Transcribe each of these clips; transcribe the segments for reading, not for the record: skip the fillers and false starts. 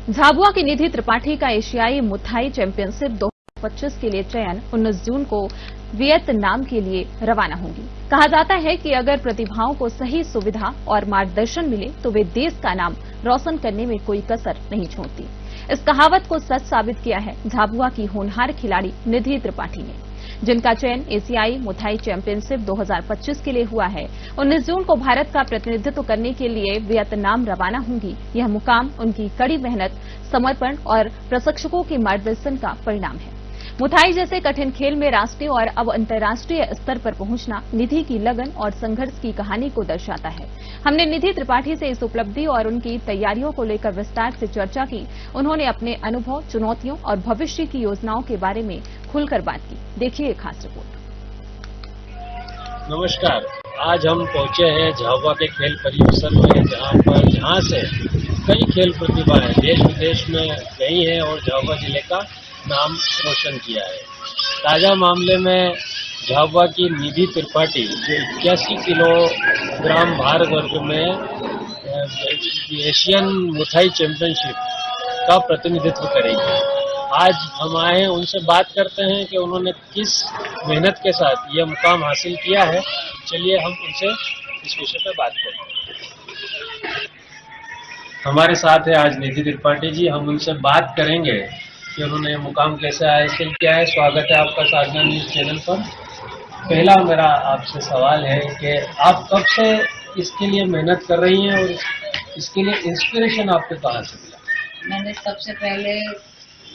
झाबुआ की निधि त्रिपाठी का एशियाई मुथाई चैंपियनशिप 2025 के लिए चयन 19 जून को वियतनाम के लिए रवाना होगी। कहा जाता है कि अगर प्रतिभाओं को सही सुविधा और मार्गदर्शन मिले तो वे देश का नाम रोशन करने में कोई कसर नहीं छोड़ती। इस कहावत को सच साबित किया है झाबुआ की होनहार खिलाड़ी निधि त्रिपाठी ने, जिनका चयन एशियाई मुथाई चैंपियनशिप 2025 के लिए हुआ है। 19 जून को भारत का प्रतिनिधित्व करने के लिए वियतनाम रवाना होंगी। यह मुकाम उनकी कड़ी मेहनत, समर्पण और प्रशिक्षकों के मार्गदर्शन का परिणाम है। मुथाई जैसे कठिन खेल में राष्ट्रीय और अब अंतर्राष्ट्रीय स्तर पर पहुंचना निधि की लगन और संघर्ष की कहानी को दर्शाता है। हमने निधि त्रिपाठी से इस उपलब्धि और उनकी तैयारियों को लेकर विस्तार से चर्चा की। उन्होंने अपने अनुभव, चुनौतियों और भविष्य की योजनाओं के बारे में खुलकर बात की। देखिए खास रिपोर्ट। नमस्कार, आज हम पहुंचे हैं झाबुआ के खेल परिसर में, जहां से कई खेल प्रतिभाएं देश विदेश में गई हैं और झाबुआ जिले का नाम रोशन किया है। ताजा मामले में झाबुआ की निधि त्रिपाठी जो 81 किलोग्राम भार वर्ग में एशियन मुथाई चैंपियनशिप का प्रतिनिधित्व करेगी। आज हम आए हैं, उनसे बात करते हैं कि उन्होंने किस मेहनत के साथ यह मुकाम हासिल किया है। चलिए हम उनसे इस विषय पर बात करते हैं। हमारे साथ है आज निधि त्रिपाठी जी। हम उनसे बात करेंगे कि उन्होंने मुकाम कैसे हासिल किया है। स्वागत है आपका साधना न्यूज चैनल पर। पहला मेरा आपसे सवाल है कि आप कब से इसके लिए मेहनत कर रही हैं और इसके लिए इंस्पिरेशन आपको कहाँ से मिला? मैंने सबसे पहले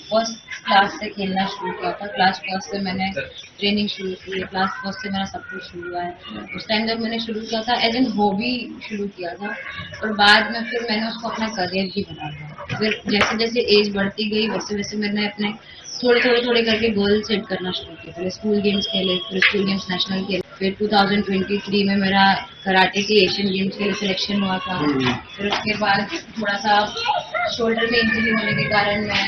फर्स्ट क्लास से खेलना शुरू किया था। क्लास फर्स्ट से मैंने ट्रेनिंग शुरू की है। क्लास फर्स्ट से मेरा सब कुछ शुरू हुआ है। उस टाइम जब मैंने शुरू किया था एज एन हॉबी शुरू किया था, और बाद में फिर मैंने उसको अपना करियर भी बना लिया। फिर जैसे जैसे एज बढ़ती गई वैसे वैसे मैंने अपने थोड़े करके गोल सेट करना शुरू किया। पहले स्कूल गेम्स खेले, फिर स्कूल गेम्स नेशनल खेले, फिर 2023 में मेरा कराटे के एशियन गेम्स के लिए सिलेक्शन हुआ था। फिर उसके बाद थोड़ा सा शोल्डर में इंजरी होने के कारण मैं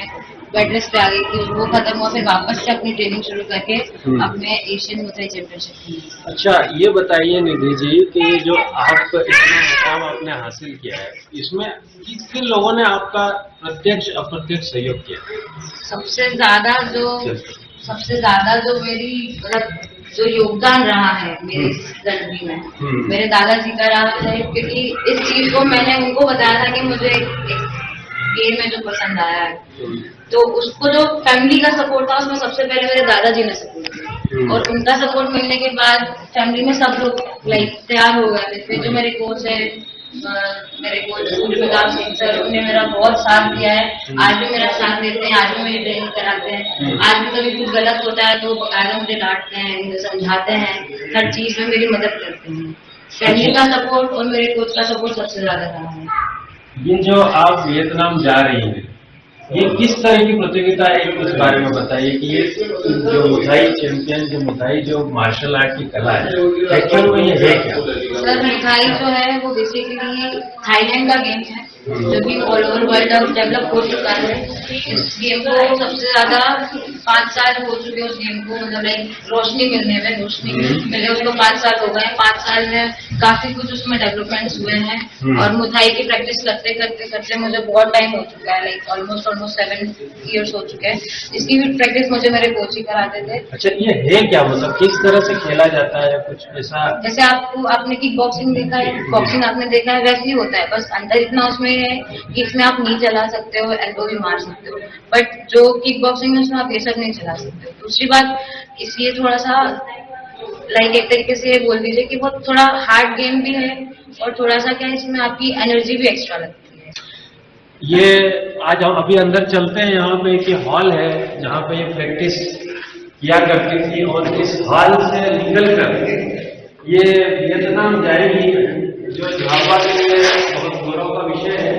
बेड रेस्ट पे आ गई थी, वो खत्म हुआ। फिर वापस से अपनी ट्रेनिंग शुरू करके अपने एशियन मुथाई चैंपियनशिप खेली। अच्छा, ये बताइए निधि जी कि जो आप इतना मुकाम आपने हासिल किया है, इसमें किन लोगों ने आपका प्रत्यक्ष अप्रत्यक्ष सहयोग किया? सबसे ज्यादा जो मेरी मतलब जो योगदान रहा है मेरी जिंदगी में, मेरे दादाजी का रहा है, क्योंकि इस चीज को मैंने उनको बताया था कि मुझे गेम में जो पसंद आया है, तो उसको जो फैमिली का सपोर्ट था उसमें सबसे पहले मेरे दादाजी ने सपोर्ट किया, और उनका सपोर्ट मिलने के बाद फैमिली में सब लोग तैयार हो गए थे। फिर जो मेरे कोच है, मेरे कोच सूर्यप्रताप सिंह सर, उन्होंने मेरा बहुत साथ दिया है। आज भी मेरा साथ देते हैं, आज भी मेरी ट्रेनिंग कराते हैं। आज भी कभी कुछ गलत होता है तो बकायदा मुझे डांटते हैं, मुझे समझाते हैं, हर चीज में मेरी मदद करते हैं। फैमिली का सपोर्ट और मेरे कोच का सपोर्ट सबसे ज्यादा रहा है। ये जो आप वियतनाम जा रही हैं, ये किस तरह की प्रतियोगिता है, कुछ बारे में बताइए कि ये जो मुथाई चैंपियन, जो मुथाई जो मार्शल आर्ट की कला है, एक्चुअल में ये है क्या? सर, मुथाई जो है वो बेसिकली थाईलैंड का गेम है, जो भी ऑल ओवर वर्ल्ड अब डेवलप हो चुका है। इस गेम को सबसे ज्यादा 5 साल हो चुके हैं उस गेम को, मतलब लाइक रोशनी मिले उसको 5 साल हो गए। 5 साल में काफी कुछ उसमें डेवलपमेंट्स हुए हैं, और मुथाई की प्रैक्टिस करते मुझे बहुत टाइम हो चुका है, लाइक ऑलमोस्ट 7 ईयर्स हो चुके हैं। इसकी भी प्रैक्टिस मुझे मेरे कोच ही कराते थे। अच्छा, ये है क्या, मतलब किस तरह से खेला जाता है, कुछ ऐसा? जैसे आपने किक बॉक्सिंग देखा है, बॉक्सिंग आपने देखा है, वैसे ही होता है, बस अंदर इतना उसमें है कि इसमें आप नी चला सकते हो, एल्बो भी मार सकते हो, बट जो किक बॉक्सिंग है उसमें आप ये सब नहीं चला सकते हो। दूसरी बात, इसलिए थोड़ा सा लाइक एक तरीके से बोल दीजिए कि वो थोड़ा हार्ड गेम भी है, और थोड़ा सा क्या इसमें आपकी एनर्जी भी एक्स्ट्रा लगती है। ये आज हम अभी अंदर चलते हैं। यहाँ पे एक हॉल है जहाँ पे ये प्रैक्टिस किया करती थी, और इस हॉल से निकल कर ये वियतनाम जाएगी, जो झाबुआ के लिए बहुत गौरव का विषय है।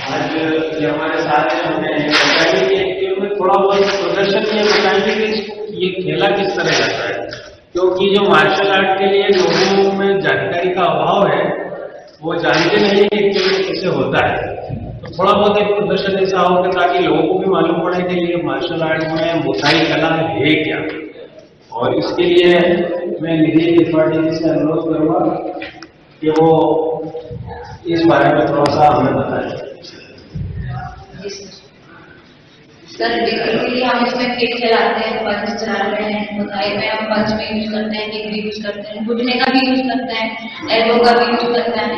आज ये हमारे साथ में थोड़ा बहुत प्रदर्शन ये बताएंगे कि ये खेला किस तरह जाता है, क्योंकि जो मार्शल आर्ट के लिए लोगों में जानकारी का अभाव है, वो जानते नहीं है कि कैसे होता है। तो थोड़ा बहुत एक प्रदर्शन ऐसा होगा ताकि लोगों को भी मालूम पड़े कि ये मार्शल आर्ट में मुथाई कला है क्या। और इसके लिए मैं निधि त्रिपाठी जी से अनुरोध करूंगा कि वो इस बारे में थोड़ा सा हमें बताएं। सर बेसिकली हम इसमें किट चलाते हैं, पंच चलाते हैं, मुथाई में हम पंच भी यूज करते हैं, किक भी यूज करते हैं, घुटने का भी यूज करते हैं, एल्बो का भी यूज करते हैं।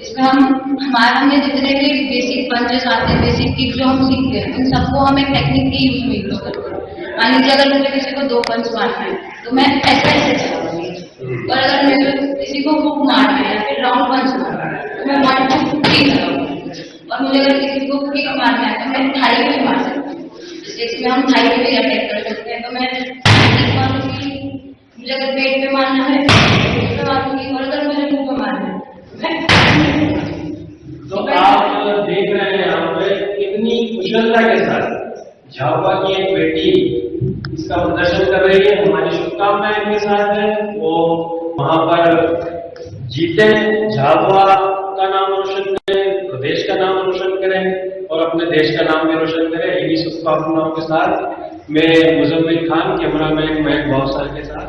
इसमें हमने जितने भी बेसिक पंचेस आते हैं, बेसिक किक जो हम सीखते हैं, उन सबको हम एक टेक्निक के यूज में यूज करते हैं। मान लीजिए अगर मुझे किसी को 2 पंच मारना है तो मैं ऐसा चलाऊंगी, और अगर मुझे किसी को हुक मारना है या फिर राउंड पंच मारना है तो मैं 1 2 3 चलाऊंगी, और मुझे अगर किसी को किक मारना है तो मैं थाई भी मार सकती हूँ। इसमें हम थाई पे भी अटैक कर सकते हैं, तो मैं मारूंगी, मुझे अगर पेट पे मारना है तो मारूंगी, और अगर मुझे मुंह पे मारना है तो आप देख रहे हैं यहाँ पे कितनी कुशलता के साथ झाबुआ की एक बेटी इसका प्रदर्शन कर रही है। हमारी शुभकामनाएं इनके साथ है, वो वहां पर जीते, झाबुआ का नाम रोशन करें, प्रदेश का नाम रोशन करें और अपने देश का नाम भी रोशन करें। इन्हीं शुभकामनाओं के साथ मैं मुजम्मिल खान, कैमरामैन महक भावसार के साथ